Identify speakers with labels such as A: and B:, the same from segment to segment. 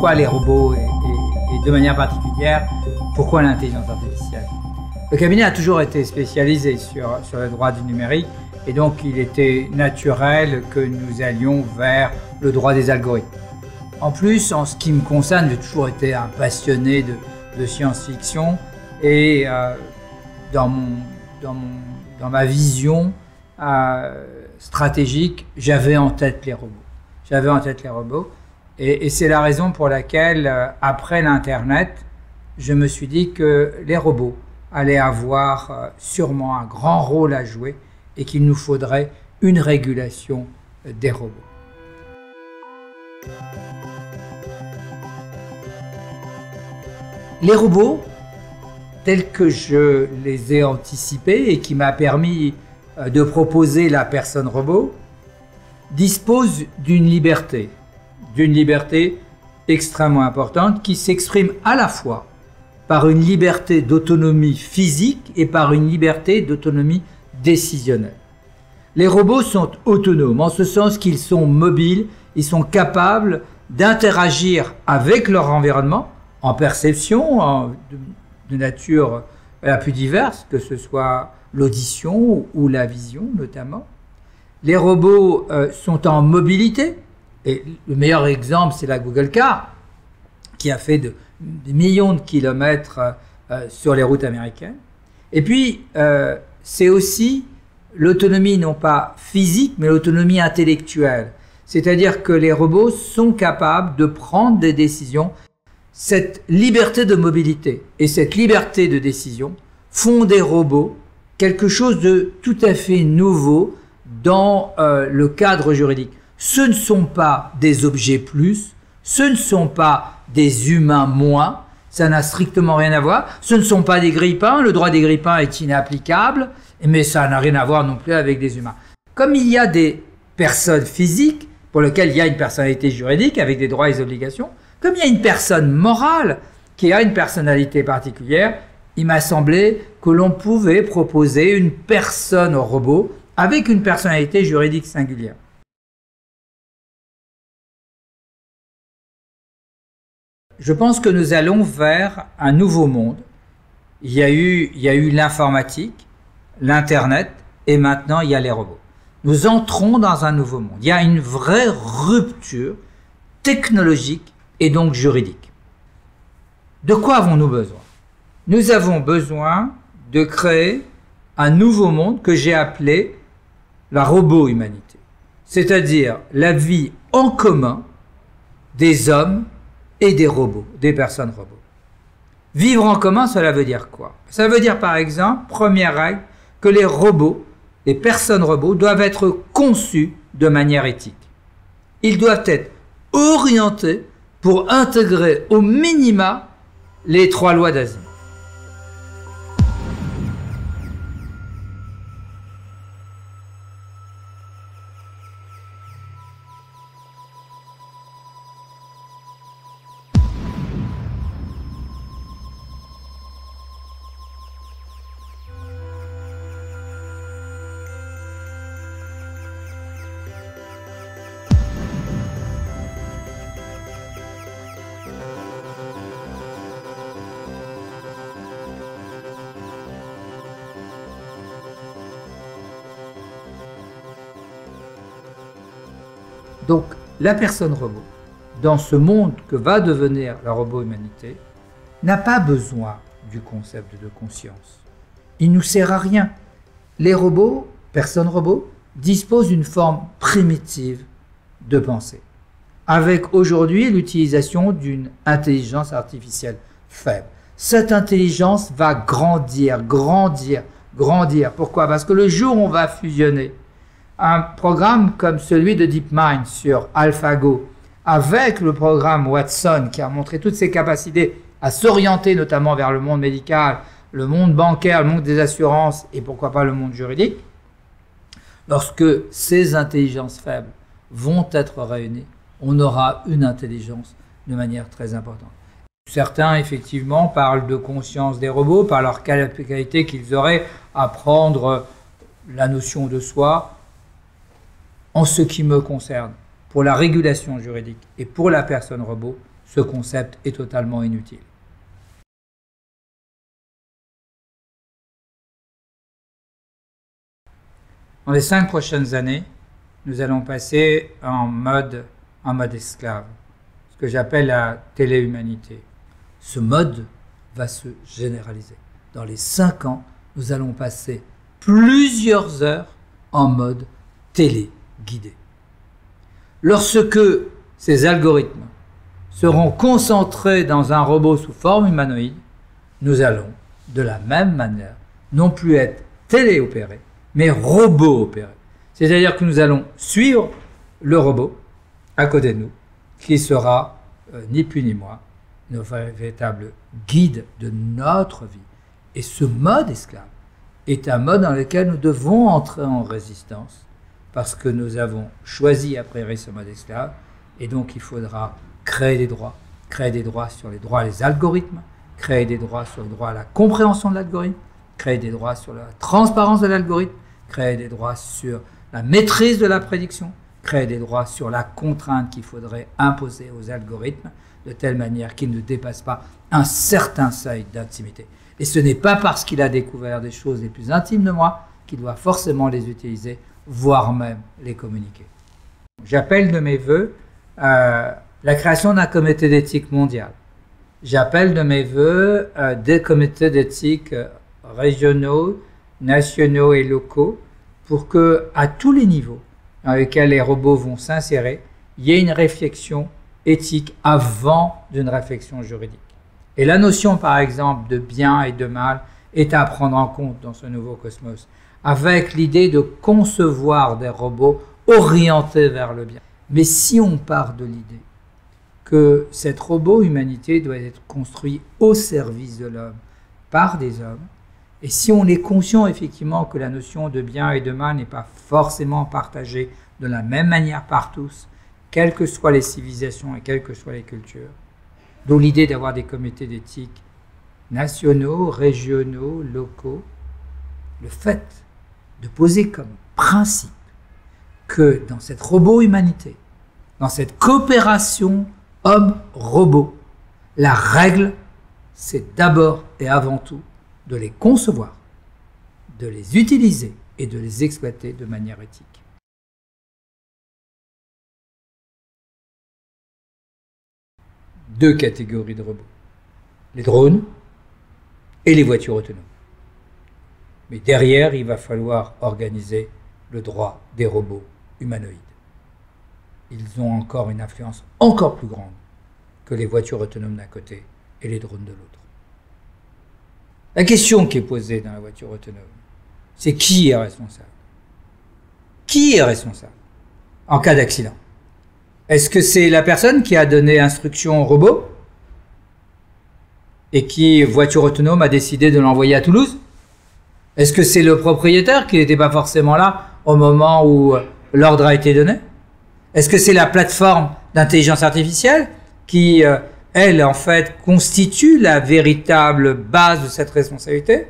A: pourquoi les robots et de manière particulière, pourquoi l'intelligence artificielle? Le cabinet a toujours été spécialisé sur le droit du numérique et donc il était naturel que nous allions vers le droit des algorithmes. En plus, en ce qui me concerne, j'ai toujours été un passionné de science-fiction et dans ma vision stratégique, j'avais en tête les robots. Et c'est la raison pour laquelle, après l'Internet, je me suis dit que les robots allaient avoir sûrement un grand rôle à jouer et qu'il nous faudrait une régulation des robots. Les robots, tels que je les ai anticipés et qui m'a permis de proposer la personne robot, disposent d'une liberté extrêmement importante qui s'exprime à la fois par une liberté d'autonomie physique et par une liberté d'autonomie décisionnelle. Les robots sont autonomes en ce sens qu'ils sont mobiles, ils sont capables d'interagir avec leur environnement en perception de nature la plus diverse, que ce soit l'audition ou la vision notamment. Les robots sont en mobilité, et le meilleur exemple c'est la Google Car, qui a fait des millions de kilomètres sur les routes américaines. Et puis, c'est aussi l'autonomie non pas physique, mais l'autonomie intellectuelle. C'est-à-dire que les robots sont capables de prendre des décisions. Cette liberté de mobilité et cette liberté de décision font des robots quelque chose de tout à fait nouveau dans le cadre juridique. Ce ne sont pas des objets plus, ce ne sont pas des humains moins, ça n'a strictement rien à voir. Ce ne sont pas des grippins, le droit des grippins est inapplicable, mais ça n'a rien à voir non plus avec des humains. Comme il y a des personnes physiques pour lesquelles il y a une personnalité juridique avec des droits et des obligations, comme il y a une personne morale qui a une personnalité particulière, il m'a semblé que l'on pouvait proposer une personne au robot avec une personnalité juridique singulière. Je pense que nous allons vers un nouveau monde. Il y a eu l'informatique, l'Internet et maintenant il y a les robots. Nous entrons dans un nouveau monde. Il y a une vraie rupture technologique et donc juridique. De quoi avons-nous besoin? Nous avons besoin de créer un nouveau monde que j'ai appelé la robo-humanité, c'est-à-dire la vie en commun des hommes et des robots, des personnes robots. Vivre en commun, cela veut dire quoi? Ça veut dire par exemple, première règle, que les robots, les personnes robots doivent être conçus de manière éthique. Ils doivent être orientés pour intégrer au minima les 3 lois d'Asimov. Donc, la personne robot, dans ce monde que va devenir la robo-humanité, n'a pas besoin du concept de conscience. Il ne nous sert à rien. Les robots, personnes robots, disposent d'une forme primitive de pensée, avec aujourd'hui l'utilisation d'une intelligence artificielle faible. Cette intelligence va grandir, grandir, grandir. Pourquoi? Parce que le jour où on va fusionner un programme comme celui de DeepMind sur AlphaGo avec le programme Watson qui a montré toutes ses capacités à s'orienter notamment vers le monde médical, le monde bancaire, le monde des assurances et pourquoi pas le monde juridique, lorsque ces intelligences faibles vont être réunies, on aura une intelligence de manière très importante. Certains, effectivement, parlent de conscience des robots par leur qualité qu'ils auraient à prendre la notion de soi. En ce qui me concerne, pour la régulation juridique et pour la personne robot, ce concept est totalement inutile. Dans les 5 prochaines années, nous allons passer en mode esclave, ce que j'appelle la téléhumanité. Ce mode va se généraliser. Dans les 5 ans, nous allons passer plusieurs heures en mode téléguidé. Lorsque ces algorithmes seront concentrés dans un robot sous forme humanoïde, nous allons, de la même manière, non plus être téléopérés, mais robot-opérés. C'est-à-dire que nous allons suivre le robot à côté de nous, qui sera ni plus ni moins notre véritable guide de notre vie. Et ce mode esclave est un mode dans lequel nous devons entrer en résistance, parce que nous avons choisi a priori ce mode esclave, et donc il faudra créer des droits sur les droits des algorithmes, créer des droits sur le droit à la compréhension de l'algorithme, créer des droits sur la transparence de l'algorithme, créer des droits sur la maîtrise de la prédiction, créer des droits sur la contrainte qu'il faudrait imposer aux algorithmes, de telle manière qu'ils ne dépassent pas un certain seuil d'intimité. Et ce n'est pas parce qu'il a découvert des choses les plus intimes de moi qu'il doit forcément les utiliser, voire même les communiquer. J'appelle de mes voeux la création d'un comité d'éthique mondial. J'appelle de mes voeux des comités d'éthique régionaux, nationaux et locaux pour que, à tous les niveaux dans lesquels les robots vont s'insérer, il y ait une réflexion éthique avant d'une réflexion juridique. Et la notion, par exemple, de bien et de mal est à prendre en compte dans ce nouveau cosmos, avec l'idée de concevoir des robots orientés vers le bien. Mais si on part de l'idée que cette robot-humanité doit être construite au service de l'homme, par des hommes, et si on est conscient effectivement que la notion de bien et de mal n'est pas forcément partagée de la même manière par tous, quelles que soient les civilisations et quelles que soient les cultures, d'où l'idée d'avoir des comités d'éthique nationaux, régionaux, locaux, le fait de poser comme principe que dans cette robot-humanité, dans cette coopération homme-robot, la règle, c'est d'abord et avant tout de les concevoir, de les utiliser et de les exploiter de manière éthique. Deux catégories de robots, les drones et les voitures autonomes. Mais derrière, il va falloir organiser le droit des robots humanoïdes. Ils ont encore une influence encore plus grande que les voitures autonomes d'un côté et les drones de l'autre. La question qui est posée dans la voiture autonome, c'est qui est responsable? Qui est responsable en cas d'accident? Est-ce que c'est la personne qui a donné instruction au robot et qui, voiture autonome, a décidé de l'envoyer à Toulouse? Est-ce que c'est le propriétaire qui n'était pas forcément là au moment où l'ordre a été donné? Est-ce que c'est la plateforme d'intelligence artificielle qui, elle, en fait, constitue la véritable base de cette responsabilité?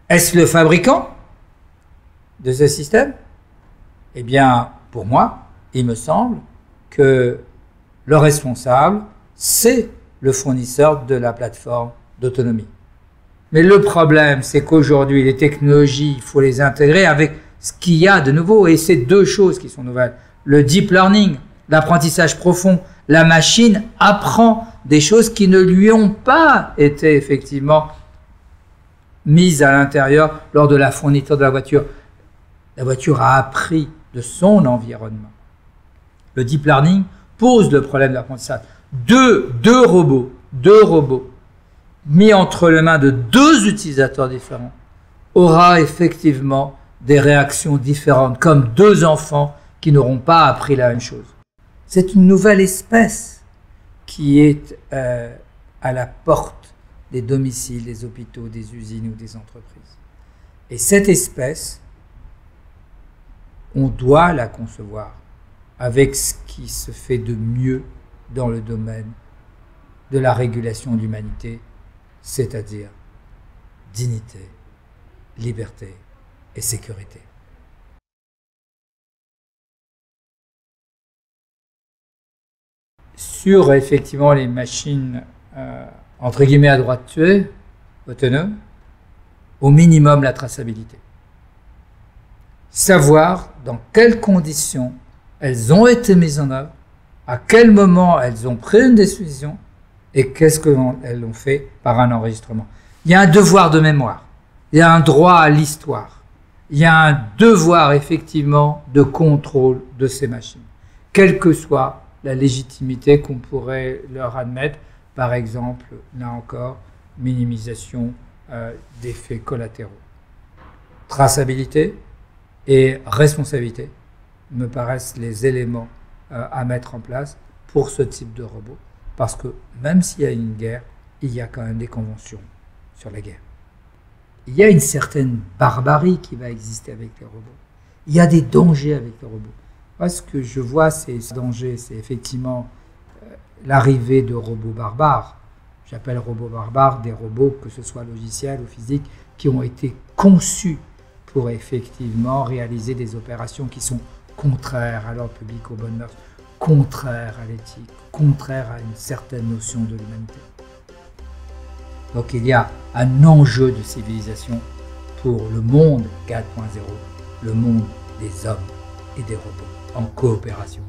A: Est-ce le fabricant de ce système? Eh bien, pour moi, il me semble que le responsable, c'est le fournisseur de la plateforme d'autonomie. Mais le problème, c'est qu'aujourd'hui, les technologies, il faut les intégrer avec ce qu'il y a de nouveau. Et c'est deux choses qui sont nouvelles. Le deep learning, l'apprentissage profond. La machine apprend des choses qui ne lui ont pas été effectivement mises à l'intérieur lors de la fourniture de la voiture. La voiture a appris de son environnement. Le deep learning pose le problème de l'apprentissage. Deux robots mis entre les mains de deux utilisateurs différents aura effectivement des réactions différentes, comme deux enfants qui n'auront pas appris la même chose. C'est une nouvelle espèce qui est à la porte des domiciles, des hôpitaux, des usines ou des entreprises. Et cette espèce, on doit la concevoir avec ce qui se fait de mieux dans le domaine de la régulation de l'humanité, c'est-à-dire dignité, liberté et sécurité. sur effectivement les machines entre guillemets à droite tuée, autonomes, au minimum la traçabilité. Savoir dans quelles conditions elles ont été mises en œuvre, à quel moment elles ont pris une décision et qu'est-ce qu'elles ont fait par un enregistrement. Il y a un devoir de mémoire, il y a un droit à l'histoire, il y a un devoir effectivement de contrôle de ces machines, quelle que soit la légitimité qu'on pourrait leur admettre, par exemple, là encore, minimisation d'effets collatéraux. Traçabilité et responsabilité me paraissent les éléments à mettre en place pour ce type de robot, parce que même s'il y a une guerre, il y a quand même des conventions sur la guerre. Il y a une certaine barbarie qui va exister avec les robots. Il y a des dangers avec les robots. Moi, ce que je vois, ces dangers, c'est effectivement l'arrivée de robots barbares. J'appelle robots barbares des robots, que ce soit logiciels ou physiques, qui ont été conçus pour effectivement réaliser des opérations qui sont contraires à l'ordre public, aux bonnes mœurs, contraires à l'éthique, contraires à une certaine notion de l'humanité. Donc il y a un enjeu de civilisation pour le monde 4.0, le monde des hommes et des robots en coopération.